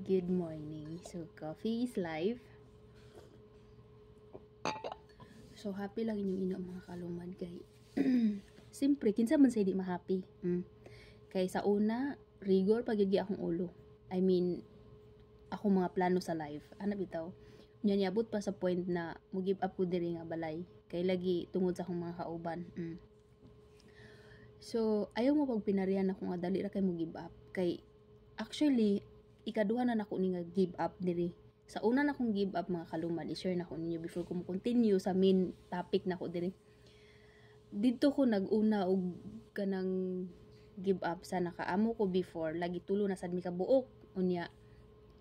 Good morning. So, coffee is life. So, happy lang inyong ino mga kalumad kay simpre, kinsa man say di ma-happy. Kay sa una, rigor pagigi akong ulo. I mean, ako mga plano sa life. Ano bitaw? Nya niabot pa sa point na mo give up ko diri nga balay. Kay lagi tungod sa akong mga kauban. So, ayaw mo pag pinarian ako nga dali ra kay mo give up. Kay actually, ikaduha na nako ni nga give up diri. Sa una na akong give up mga kalumad, i-share na ko ninyo before ko mo continue sa main topic na ko diri. Dito ko nag-una og kanang give up sa nakaamo ko before, lagi tulo na sad mi kabuok unya.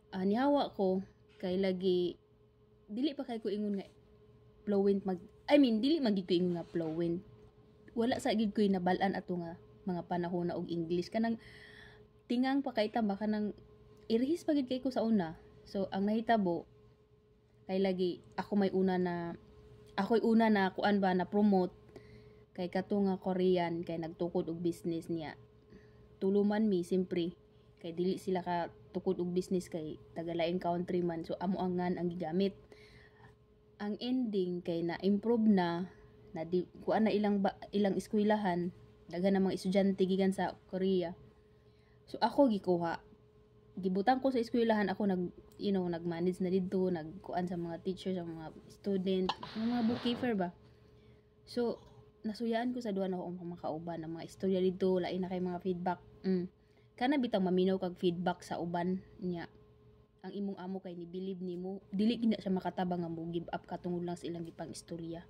Nihawa ko kay lagi dili pa kay ko ingon nga fluent dili magid ko ingon nga fluent. Wala sa gid ko nabal-an ato nga mga panahon na og English kanang tingang pa kay tamba kanang irihis pagid kay ko sa una. So ang nahitabo kay lagi ako'y una na kuan ba na promote kay kato nga Korean kay nagtukod og business niya. Tuluman mi simpre kay dili sila ka tukod og business kay tagalaing country man, so amo angan ang gigamit. Ang ending kay na improve na di kuan na ilang eskwelahan, daghan na mga estudyante gikan sa Korea. So ako gikuha, gibutang ko sa eskwelahan, ako nag-manage na dito, nagkuan sa mga teacher, sa mga student, mga bookkeeper ba. So nasuyaan ko sa duha na akong mga kauban ng mga istorya dito, lain na kay mga feedback. Kana bitang maminaw kag feedback sa uban niya. Ang imong amo kay ni believe nimo, dili gid siya makatabang nga mo give up ka tungod lang sa ilang gipang istorya.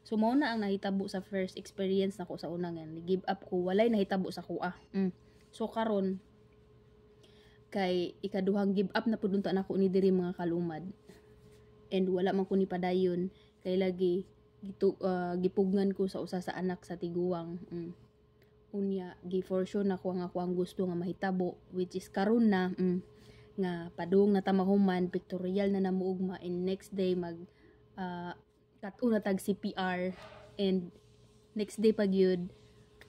So mao na ang nahitabo sa first experience nako sa una nga ni give up ko, walay nahitabo sa kuha. So karon kay ikaduhang give up na pud unta nako ni diri mga kalumad. And wala man ko ni padayon kay lagi gipugnan ko sa usa sa anak sa tiguang. Unya gi-forsure na ko ang gusto nga mahitabo, which is karon na nga padung na tamahuman, pictorial na namuugma, and next day mag katuna tag CPR, and next day pag yun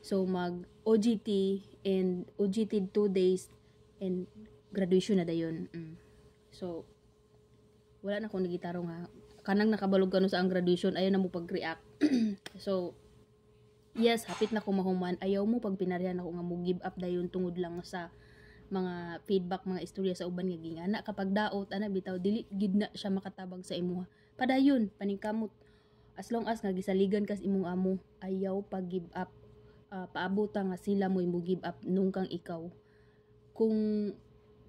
so mag OGT, and OGT 2 days and graduation na dayon. So wala na akong nagitaro nga kanang nakabalog kano sa ang graduation, ayaw na mo pag-react. So yes, hapit na ko mahuman, ayaw mo pag pinarihan ako nga mo give up dayon tungod lang sa mga feedback, mga istorya sa uban nga gingana. Kapag daot ana bitaw dili gid na siya makatabang sa imuha, padayon paningkamot. As long as nga gisaligan kas imong amo, ayaw pag give up. Paabota nga sila mo give up nung kang ikaw. Kung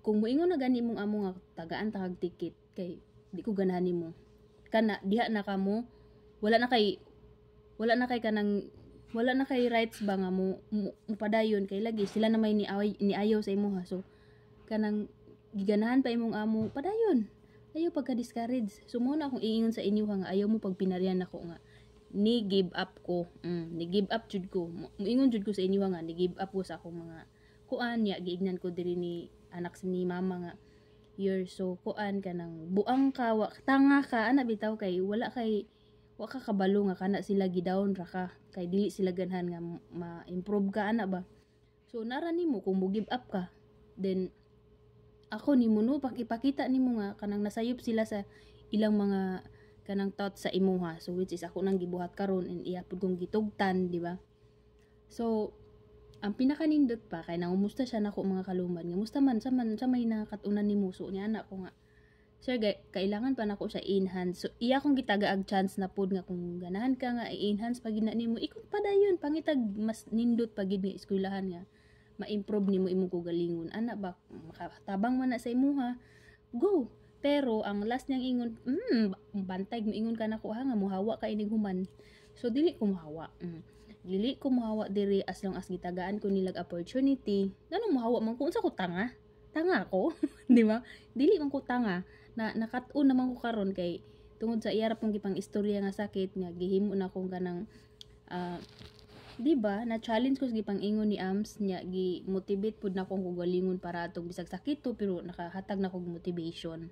moingon na gani imong amo nga tagaan tag ticket kay di ko ganahan nimo, kana diha na kamo, wala na kay rights ba nga mo padayon kay lagi sila na may niayaw sa imo ha. So kanang giganahan pa imong amo, padayon ayaw pagka-discourage. So mo na akong iingon sa inyo nga ayaw mo pag pinarian ako nga ni give up ko. Ni give up jud ko. Moingon jud ko sa inyo nga ni give up ko sa akong mga kuan ya, giignan ko diri ni anak ni mama nga you're so kuan kanang buang ka, tanga ka ana bitaw kay wala ka kabalo nga kana sila gidown ra ka kay dili sila ganhan nga ma-improve ka ana ba. So nara nimo kung mo give up ka, then ako nimo no ipakita nimo nga kanang nasayop sila sa ilang mga kanang thoughts sa imuha. So which is ako nang gibuhat karon, and iya pud kong gitugtan, di ba? So ang pinakanindot pa kay nangumusta siya nako mga kalumad nga musta man sa may nakatunan nimo. So niya anak ko nga, sir, kailangan pa nako sa enhance. So iya kong gitagaag chance na pud nga kung ganahan ka nga i-enhance pag gina nimo, ikot pa dayon pangitag mas nindot pag gid nga eskwelahan nga ma-improve nimo imong kugalingon ana ba, makatabang man na sa imuha, go. Pero ang last niyang ingon, bantay mo ingon ka nako ha nga muhawa ka inig human. So dili ko muhawa. Dili ko muhawa diri as long as gitagaan ko nilag opportunity. Ganun muhawa man ko unsa ko tanga ko, di ba? Dili man ko tanga na nakat-on naman ko karon kay tungod sa iyarap kong gipang istorya nga sakit nga gihimo na kong kanang di ba na challenge ko sa gipang ingon ni Ams nya, gi-motivate pud na akong kugalingon para atong bisag sakit to, pero nakahatag na kog motivation.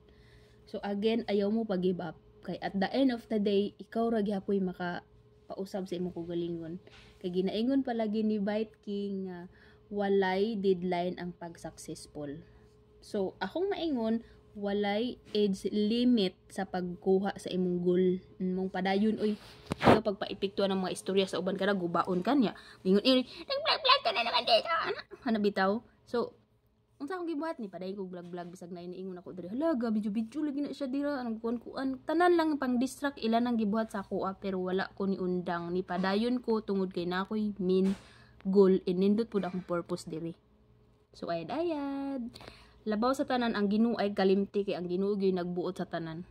So again, ayaw mo pag give up kay at the end of the day ikaw ra gyapon maka pausab sa imong kugalingon. Kay ginaingon palagi ni Bite King nga walay deadline ang pag-successful. So akong maingon walay age limit sa pagkuha sa imong goal. Mong padayon oy. Ikaw pagpaepektuhan ng mga istorya sa uban ka na gubaon kanya. Mingon nag-vlog ka na naman dito. Ano bitaw? So unsa akong gibuhat ni padayon kog vlog bisag na iniingon ako diri. Hala, video lagi na siya dira anong kuan tanan lang pang distract ilan ang gibuhat sa ako pero wala ko ni undang ni padayon ko tungod kay na ako'y main goal inindot pud akong purpose diri. So ayad labaw sa tanan ang Ginoo ay kalimti kay ang Ginoo gyud nagbuot sa tanan.